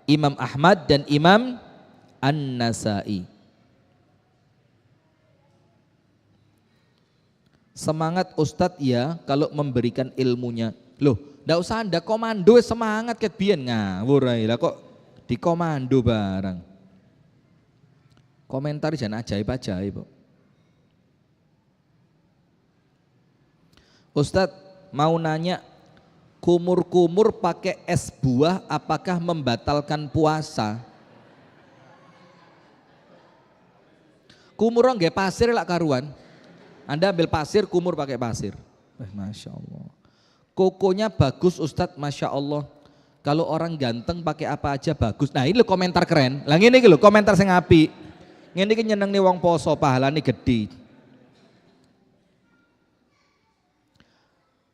Imam Ahmad dan Imam An-Nasai. Semangat Ustadz ya kalau memberikan ilmunya. Loh, ndak usah Anda komando, semangat ket biyen ngawur ae. Lah kok dikomando barang. Komentar jangan ajaib-ajaib, Bu. Ustadz mau nanya, kumur-kumur pakai es buah apakah membatalkan puasa? Kumur nggih pasir lak karuan. Anda ambil pasir, kumur pakai pasir. Masya Allah. Kokonya bagus Ustadz, Masya Allah. Kalau orang ganteng pakai apa aja bagus. Nah ini loh komentar keren. Lah ini loh komentar sing apik. Ngene iki nyenengne wong poso, pahalane gede.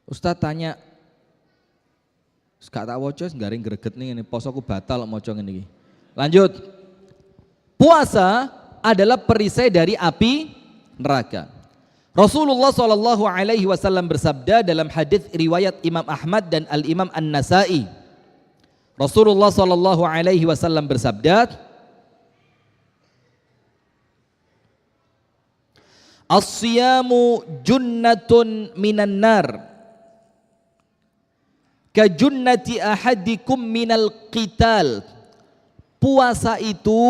Ustadz tanya, gak tak waca garing greget nih, ini posoku batal maca ngene iki. Lanjut. Puasa adalah perisai dari api neraka. Rasulullah Shallallahu Alaihi Wasallam bersabda dalam hadis riwayat Imam Ahmad dan Al Imam An-Nasai. Rasulullah Shallallahu Alaihi Wasallam bersabda, "As-siyamu junnatun minan nar, ka junnati ahadikum minal qital." Puasa itu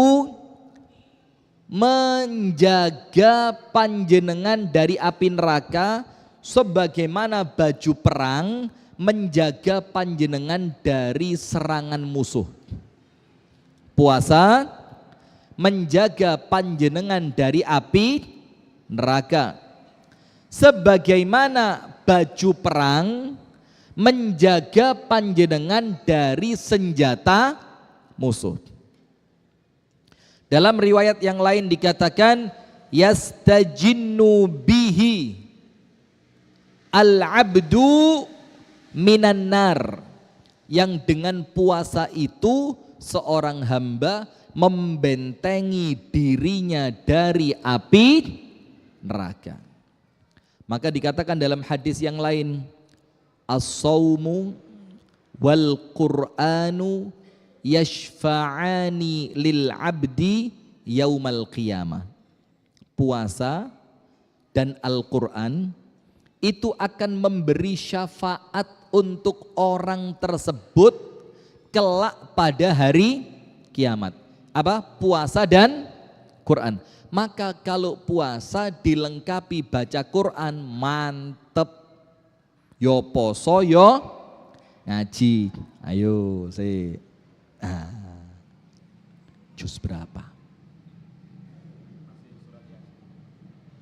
menjaga panjenengan dari api neraka sebagaimana baju perang menjaga panjenengan dari serangan musuh. Puasa menjaga panjenengan dari api neraka sebagaimana baju perang menjaga panjenengan dari senjata musuh. Dalam riwayat yang lain dikatakan yastajinnu bihi al-abdu minan nar, yang dengan puasa itu seorang hamba membentengi dirinya dari api neraka. Maka dikatakan dalam hadis yang lain, as-saumu wal qur'anu yashfa'ani lil abdi yaumal qiyamah. Puasa dan Al-Quran itu akan memberi syafaat untuk orang tersebut kelak pada hari kiamat. Apa? Puasa dan Quran. Maka kalau puasa dilengkapi baca Quran, mantep. Yo poso yo ngaji. Ayo sih. Jus berapa?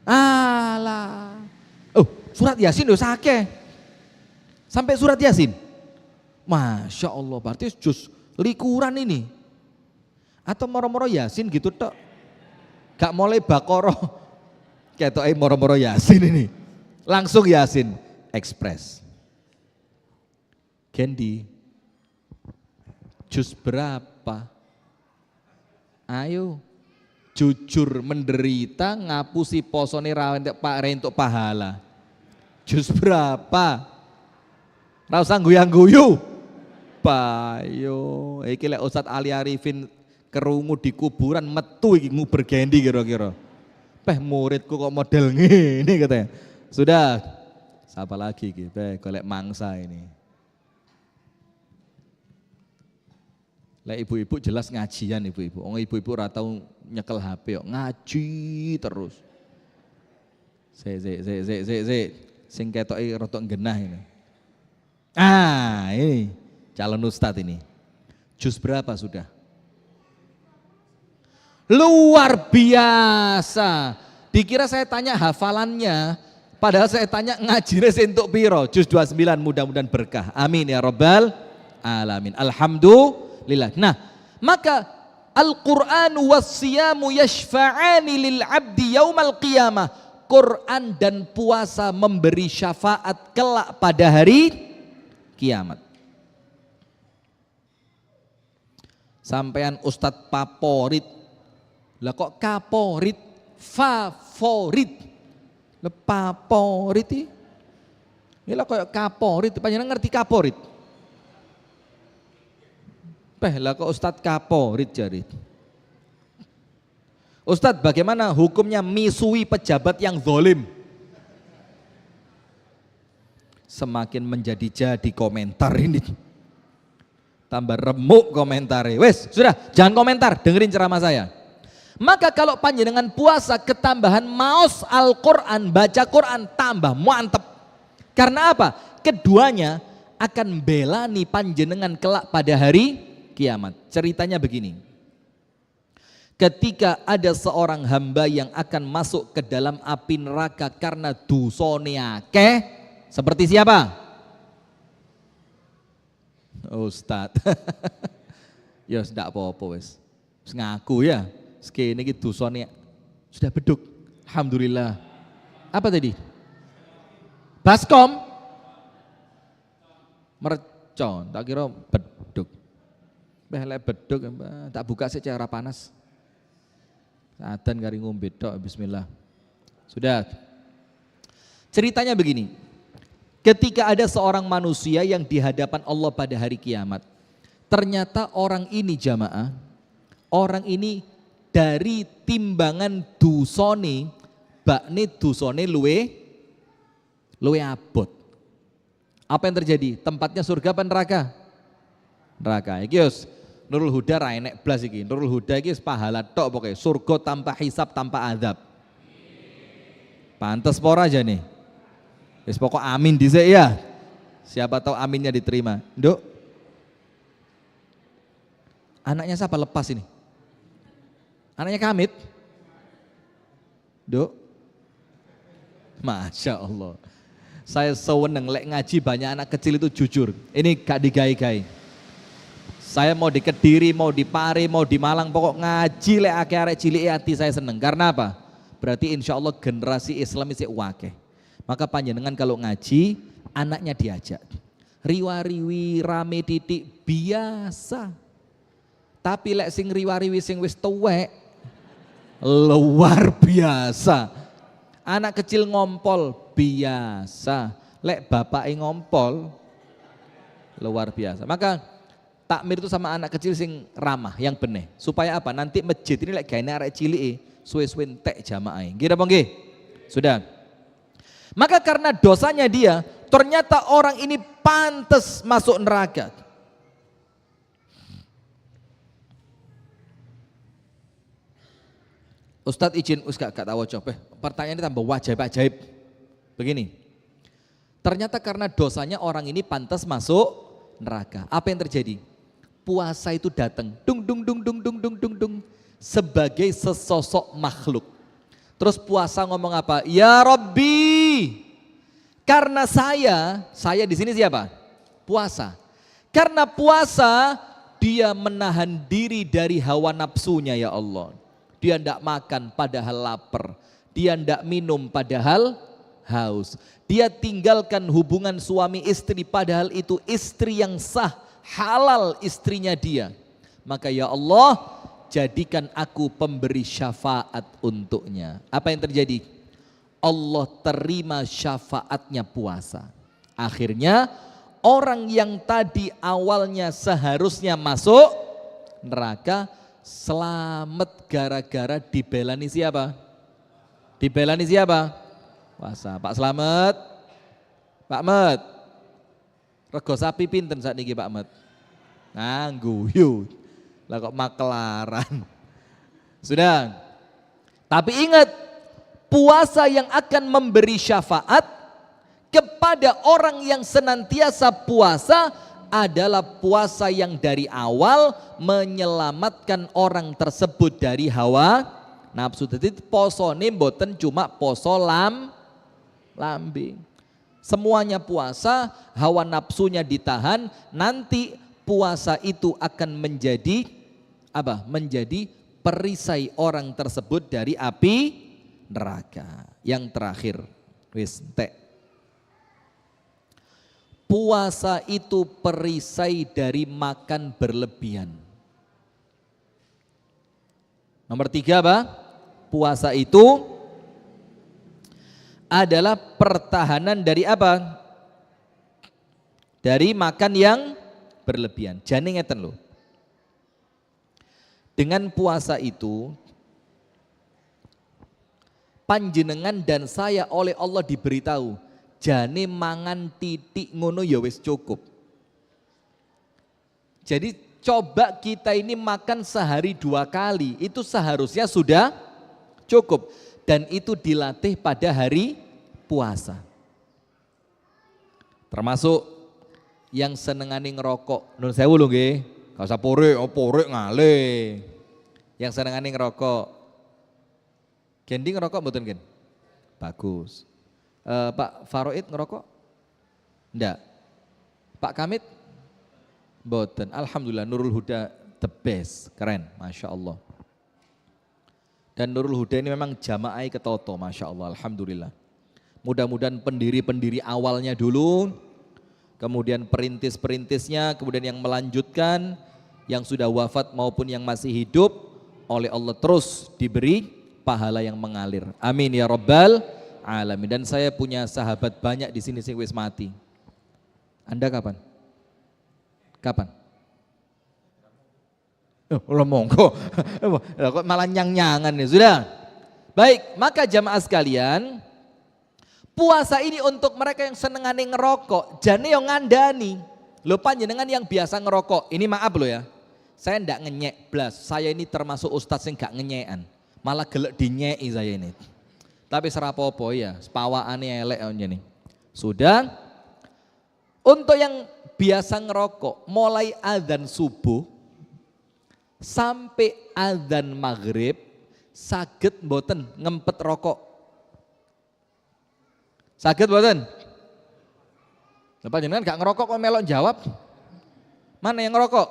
Alah. Oh, surat Yasin udah sake. Sampai surat Yasin. Masya Allah, berarti jus likuran ini. Atau moro-moro Yasin gitu tok. Gak mulai Baqarah. Kayak moro-moro Yasin ini. Langsung Yasin Express. Candy. Jus berapa? Ayo, jujur menderita ngapusi posone rentuk pahala. Jus berapa? Ra usah guyang-guyu. Payo, iki lek Ustaz Ali Arifin kerungu di kuburan metu iki nguber gendi kira-kira. Muridku kok model ngene katanya. Sudah. Siapa lagi iki? Golek mangsa ini. Lah ibu-ibu jelas ngajian ibu-ibu. Ibu-ibu ora tau nyekel HP kok, ngaji terus. Sing ketoke rada genah ini. Ini calon ustadz ini. Jus berapa sudah? Luar biasa. Dikira saya tanya hafalannya, padahal saya tanya ngajine entuk piro? Jus 29, mudah-mudahan berkah. Amin ya rabbal alamin. Alhamdulillah. Nah, maka Al-Quran was-siyamu yashfa'ani lil abdi yaumal qiyamah. Quran dan puasa memberi syafaat kelak pada hari kiamat. Sampean Ustadz favorit. Lah kok kaporit? Favorit. Lah favorit iki. Ya lah kok kaporit, panjenengan ngerti kaporit? Lah kok Ustadz kaporit jari. Ustadz, bagaimana hukumnya misui pejabat yang zalim? Semakin menjadi-jadi komentar ini. Tambah remuk komentarnya. Wes, sudah, jangan komentar, dengerin ceramah saya. Maka kalau panjenengan puasa ketambahan maos Al-Quran, baca Quran, tambah mantep. Karena apa? Keduanya akan belani panjenengan kelak pada hari kiamat. Ceritanya begini. Ketika ada seorang hamba yang akan masuk ke dalam api neraka karena dosane akeh, seperti siapa? Ustadz. Ya ndak apa-apa wis. Ngaku ya. Sekene iki dosane sudah beduk. Alhamdulillah. Apa tadi? Baskom. Mercon, tak kira beduk. Lek beduk tak buka secara panas. Adzan kari ngombe tok, bismillah. Sudah. Ceritanya begini, ketika ada seorang manusia yang di hadapan Allah pada hari kiamat, ternyata orang ini jamaah, orang ini dari timbangan dusone, bakne dusone luwe abot. Apa yang terjadi? Tempatnya surga apa neraka? Neraka. Iki yos Nurul Huda ra enek blas iki. Nurul Huda iki pahala tok pokoknya, surga tanpa hisab, tanpa azab. Pantes pora aja nih. Wis pokok amin dhisik ya. Siapa tahu aminnya diterima. Nduk. Anaknya siapa lepas ini? Anaknya Kamit? Nduk. Masya Allah. Saya seweneng lek ngaji banyak anak kecil itu jujur. Ini gak digai-gai. Saya mau di Kediri, mau di Pare, mau di Malang, pokok ngaji lek arek cilik hati saya seneng. Karena apa? Berarti insya Allah generasi Islam isih wakeh. Maka panjenengan kalau ngaji, anaknya diajak. Riwa-riwi rame titik biasa. Tapi lek sing riwa-riwi sing wis tuwek luar biasa. Anak kecil ngompol biasa. Lek bapake ngompol luar biasa. Maka takmir itu sama anak kecil sing ramah, yang benih. Supaya apa? Nanti masjid ini lek gaene arek cilik suwe-suwe entek jamaah. Nggih apa nggih? Sudah. Maka karena dosanya dia, ternyata orang ini pantas masuk neraka. Ustadz izin, gak tahu coba. Pertanyaan ini tambah ajaib. Begini, ternyata karena dosanya orang ini pantas masuk neraka. Apa yang terjadi? Puasa itu datang, dung, sebagai sesosok makhluk. Terus puasa ngomong apa? Ya Rabbi, karena saya di sini siapa? Puasa. Karena puasa, dia menahan diri dari hawa nafsunya ya Allah. Dia tidak makan padahal lapar. Dia tidak minum padahal haus. Dia tinggalkan hubungan suami istri padahal itu istri yang sah, halal istrinya dia. Maka ya Allah, jadikan aku pemberi syafaat untuknya. Apa yang terjadi? Allah terima syafaatnya puasa. Akhirnya orang yang tadi awalnya seharusnya masuk neraka, selamat gara-gara dibelani siapa? Dibelani siapa? Puasa. Pak Slamet, Pak Met, rego sapi pinten saat ini Pak Met? Nganggu, yuk. Lah kok makelaran. Sudah. Tapi ingat, puasa yang akan memberi syafaat kepada orang yang senantiasa puasa adalah puasa yang dari awal menyelamatkan orang tersebut dari hawa nafsu. Jadi posone mboten cuma poso lambing. Semuanya puasa, hawa nafsunya ditahan, nanti puasa itu akan menjadi apa? Menjadi perisai orang tersebut dari api neraka. Yang terakhir, wis entek. Puasa itu perisai dari makan berlebihan. Nomor 3 apa? Puasa itu adalah pertahanan dari apa? Dari makan yang berlebihan. Jane ngeten lho. Dengan puasa itu panjenengan dan saya oleh Allah diberitahu, jane mangan titik ngono ya wis cukup. Jadi coba kita ini makan sehari 2 kali, itu seharusnya sudah cukup. Dan itu dilatih pada hari puasa. Termasuk yang senengani ngerokok. Nun sewu lho nggih, gak usah porek ngalih. Yang senengani ngerokok. Gendi ngerokok mboten Gen? Bagus. Pak Faroid ngerokok? Enggak. Pak Kamit? Mboten. Alhamdulillah Nurul Huda the best, keren, Masya Allah. Dan Nurul Huda ini memang jamaah ketoto, Masya Allah, Alhamdulillah. Mudah-mudahan pendiri-pendiri awalnya dulu, kemudian perintis-perintisnya, kemudian yang melanjutkan, yang sudah wafat maupun yang masih hidup, oleh Allah terus diberi pahala yang mengalir. Amin ya Rabbal alamin. Dan saya punya sahabat banyak di sini sing wis mati. Anda kapan? Kapan? Oh, monggo. Kok malah nyang-nyangan nih, sudah. Baik, maka jamaah sekalian, puasa ini untuk mereka yang senengane ngerokok, jane yang ngandani. Lho panjenengan yang biasa ngerokok, ini maaf loh ya. Saya ndak ngenyek blas, saya ini termasuk ustadz yang gak ngenyekan. Malah gelek dinyeki saya ini. Tapi serapopo ya, sepawaane elek nih. Sudah. Untuk yang biasa ngerokok, mulai adzan subuh sampai adzan maghrib, saged mboten ngempet rokok. Saged mboten? Lah panjenengan gak ngerokok kok melok jawab? Mana yang ngerokok?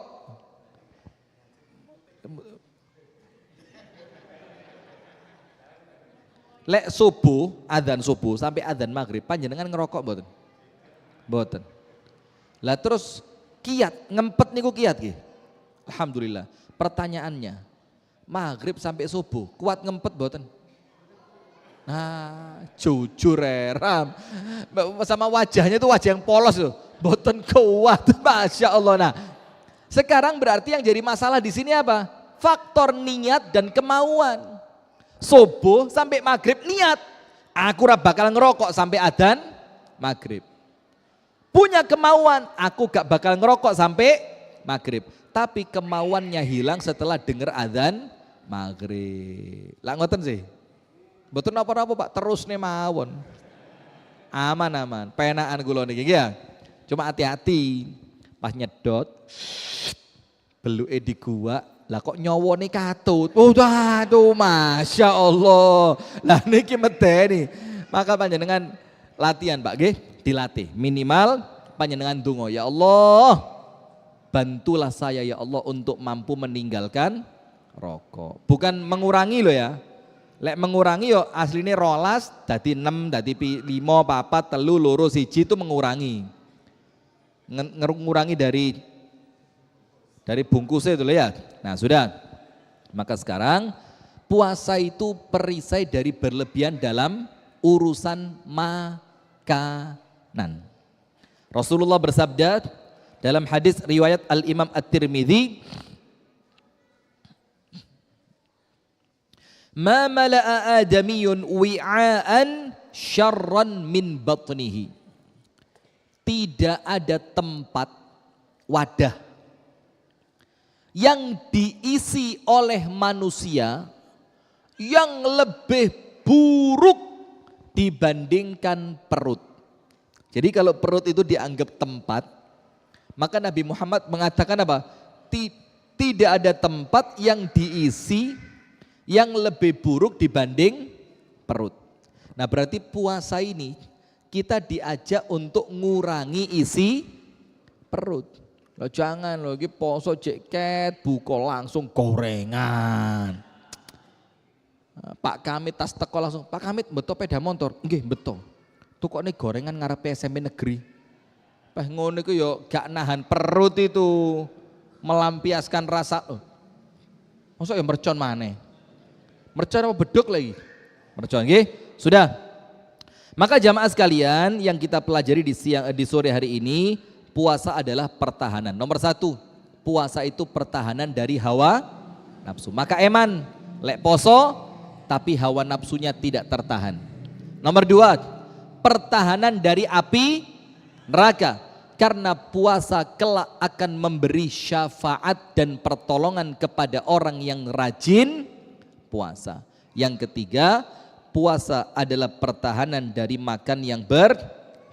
Lek subuh, adzan subuh sampai adzan maghrib, panjenengan ngerokok mboten? Mboten. Lah terus kiat, ngempet niku kiat nggih. Alhamdulillah. Pertanyaannya, maghrib sampai subuh, kuat ngempet mboten? Nah, jujur Ram. Sama wajahnya itu wajah yang polos loh. Mboten kuat, Masya Allah. Nah, sekarang berarti yang jadi masalah di sini apa? Faktor niat dan kemauan. Subuh sampai maghrib niat, aku bakal ngerokok sampai adzan maghrib. Punya kemauan, aku gak bakal ngerokok sampai maghrib. Tapi kemauannya hilang setelah dengar adzan maghrib. Lah ngoten sih. Betul apa-apa Pak, terus nih mawon. Aman-aman, penaan kula niki ya. Cuma hati-hati, pas nyedot, beluke di gua, lah kok nyowone katut. Oh aduh, Masya Allah. Lah niki medeni. Maka panjenengan latihan Pak nggih, dilatih. Minimal panjenengan donga, ya Allah, bantulah saya ya Allah untuk mampu meninggalkan rokok. Bukan mengurangi loh ya. Lek mengurangi yo aslinya rolas, dadi 6, dadi 5, 4, 3, 2, 1 itu mengurangi. Mengurangi dari bungkusnya itu loh ya. Nah sudah, maka sekarang puasa itu perisai dari berlebihan dalam urusan makanan. Rasulullah bersabda dalam hadis riwayat Al-Imam At-Tirmidzi, ma mala'a adamiyun wi'aan syarran min batnihi. Tidak ada tempat wadah yang diisi oleh manusia yang lebih buruk dibandingkan perut. Jadi kalau perut itu dianggap tempat, maka Nabi Muhammad mengatakan apa? Tidak ada tempat yang diisi yang lebih buruk dibanding perut. Nah berarti puasa ini kita diajak untuk ngurangi isi perut. Loh jangan loh, ini poso ceket, buka langsung gorengan. Pak Kamit tas teko langsung, Pak Kamit beto peda motor, nggih beto. Tuh kok ini gorengan ngarepe SMP negeri. Pas ngono iku yo gak nahan perut itu, melampiaskan rasa. Masa ya mercon maneh. Mercon apa beduk lagi? Mercon nggih. Sudah. Maka jamaah sekalian yang kita pelajari di sore hari ini, puasa adalah pertahanan. Nomor 1, puasa itu pertahanan dari hawa nafsu. Maka eman lek poso tapi hawa nafsunya tidak tertahan. Nomor 2, pertahanan dari api neraka. Karena puasa kelak akan memberi syafaat dan pertolongan kepada orang yang rajin puasa. Yang ketiga, puasa adalah pertahanan dari makan yang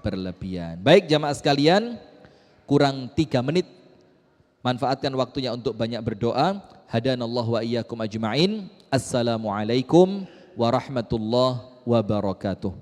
berlebihan. Baik jamaah sekalian, kurang 3 menit. Manfaatkan waktunya untuk banyak berdoa. Hadanallahu wa iyyakum ajma'in. Assalamualaikum warahmatullahi wabarakatuh.